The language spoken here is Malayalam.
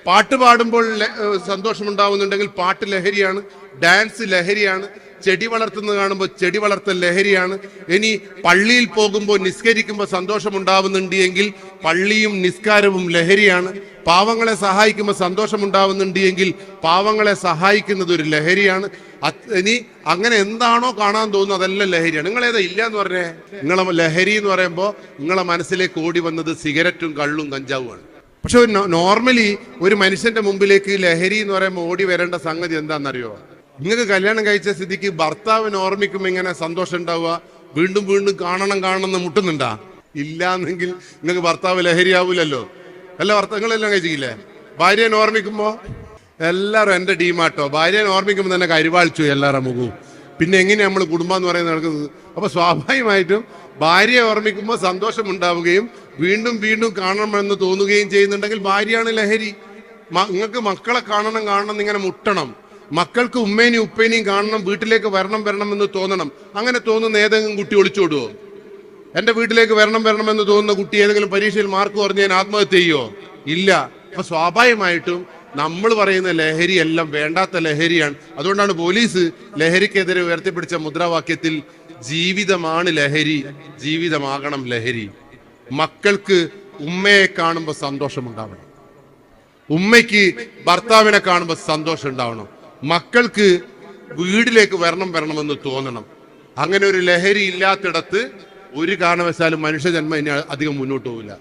പാട്ട് പാടുമ്പോൾ സന്തോഷമുണ്ടാവുന്നുണ്ടെങ്കിൽ പാട്ട് ലഹരിയാണ്, ഡാൻസ് ലഹരിയാണ്, ചെടി വളർത്തുന്നത് കാണുമ്പോൾ ചെടി വളർത്തൽ ലഹരിയാണ്. ഇനി പള്ളിയിൽ പോകുമ്പോൾ നിസ്കരിക്കുമ്പോൾ സന്തോഷമുണ്ടാവുന്നുണ്ട് എങ്കിൽ പള്ളിയും നിസ്കാരവും ലഹരിയാണ്. പാവങ്ങളെ സഹായിക്കുമ്പോൾ സന്തോഷമുണ്ടാവുന്നുണ്ട് എങ്കിൽ പാവങ്ങളെ സഹായിക്കുന്നത് ഒരു ലഹരിയാണ്. ഇനി അങ്ങനെ എന്താണോ കാണാൻ തോന്നുന്നത് അതെല്ലാം ലഹരിയാണ്. നിങ്ങളേതാ ഇല്ല എന്ന് പറഞ്ഞേ? നിങ്ങളെ ലഹരി എന്ന് പറയുമ്പോൾ നിങ്ങളെ മനസ്സിലേക്ക് ഓടി വന്നത് സിഗരറ്റും കള്ളും കഞ്ചാവുമാണ്. പക്ഷെ നോർമലി ഒരു മനുഷ്യന്റെ മുമ്പിലേക്ക് ലഹരി എന്ന് പറയുമ്പോൾ ഓടി വരേണ്ട സംഗതി എന്താണെന്നറിയോ? നിങ്ങൾക്ക് കല്യാണം കഴിച്ച സ്ഥിതിക്ക് ഭർത്താവിനെ ഓർമ്മിക്കുമ്പോൾ ഇങ്ങനെ സന്തോഷം ഉണ്ടാവുക, വീണ്ടും വീണ്ടും കാണണം എന്ന് മുട്ടുന്നുണ്ടാ? ഇല്ലാന്നെങ്കിൽ നിങ്ങൾക്ക് ഭർത്താവ് ലഹരി ആവൂലല്ലോ. എല്ലാ ഭർത്താവങ്ങളെല്ലാം കഴിച്ചില്ലേ? ഭാര്യനെ ഓർമ്മിക്കുമ്പോ എല്ലാവരും എന്റെ ടീമാട്ടോ. ഭാര്യനെ ഓർമ്മിക്കുമ്പോൾ തന്നെ കരുവാളിച്ചു എല്ലാവരുടെ മുഖവും. പിന്നെ എങ്ങനെയാ നമ്മൾ കുടുംബം എന്ന് പറയുന്നത് നടക്കുന്നത്? അപ്പൊ സ്വാഭാവികമായിട്ടും ഭാര്യയെ ഓർമ്മിക്കുമ്പോൾ സന്തോഷം ഉണ്ടാവുകയും വീണ്ടും വീണ്ടും കാണണമെന്ന് തോന്നുകയും ചെയ്യുന്നുണ്ടെങ്കിൽ ഭാര്യയാണ് ലഹരി. നിങ്ങൾക്ക് മക്കളെ കാണണം എന്നിങ്ങനെ മുട്ടണം. മക്കൾക്ക് ഉമ്മേനെയും ഉപ്പേനെയും കാണണം, വീട്ടിലേക്ക് വരണം എന്ന് തോന്നണം. അങ്ങനെ തോന്നുന്ന ഏതെങ്കിലും കുട്ടി ഒളിച്ചോടുവോ? എന്റെ വീട്ടിലേക്ക് വരണം എന്ന് തോന്നുന്ന കുട്ടി ഏതെങ്കിലും പരീക്ഷയിൽ മാർക്ക് കുറഞ്ഞ് ഞാൻ ആത്മഹത്യ ചെയ്യോ? ഇല്ല. അപ്പൊ സ്വാഭാവികമായിട്ടും നമ്മൾ പറയുന്ന ലഹരി എല്ലാം വേണ്ടാത്ത ലഹരിയാണ്. അതുകൊണ്ടാണ് പോലീസ് ലഹരിക്കെതിരെ ഉയർത്തിപ്പിടിച്ച മുദ്രാവാക്യത്തിൽ ജീവിതമാണ് ലഹരി, ജീവിതമാകണം ലഹരി. മക്കൾക്ക് ഉമ്മയെ കാണുമ്പോൾ സന്തോഷമുണ്ടാവണം, ഉമ്മയ്ക്ക് ഭർത്താവിനെ കാണുമ്പോൾ സന്തോഷം ഉണ്ടാവണം, മക്കൾക്ക് വീട്ടിലേക്ക് വരണമെന്ന് തോന്നണം. അങ്ങനെ ഒരു ലഹരി ഇല്ലാത്തിടത്ത് ഒരു കാരണവശാലും മനുഷ്യജന്മം ഇനി അധികം മുന്നോട്ട് പോകില്ല.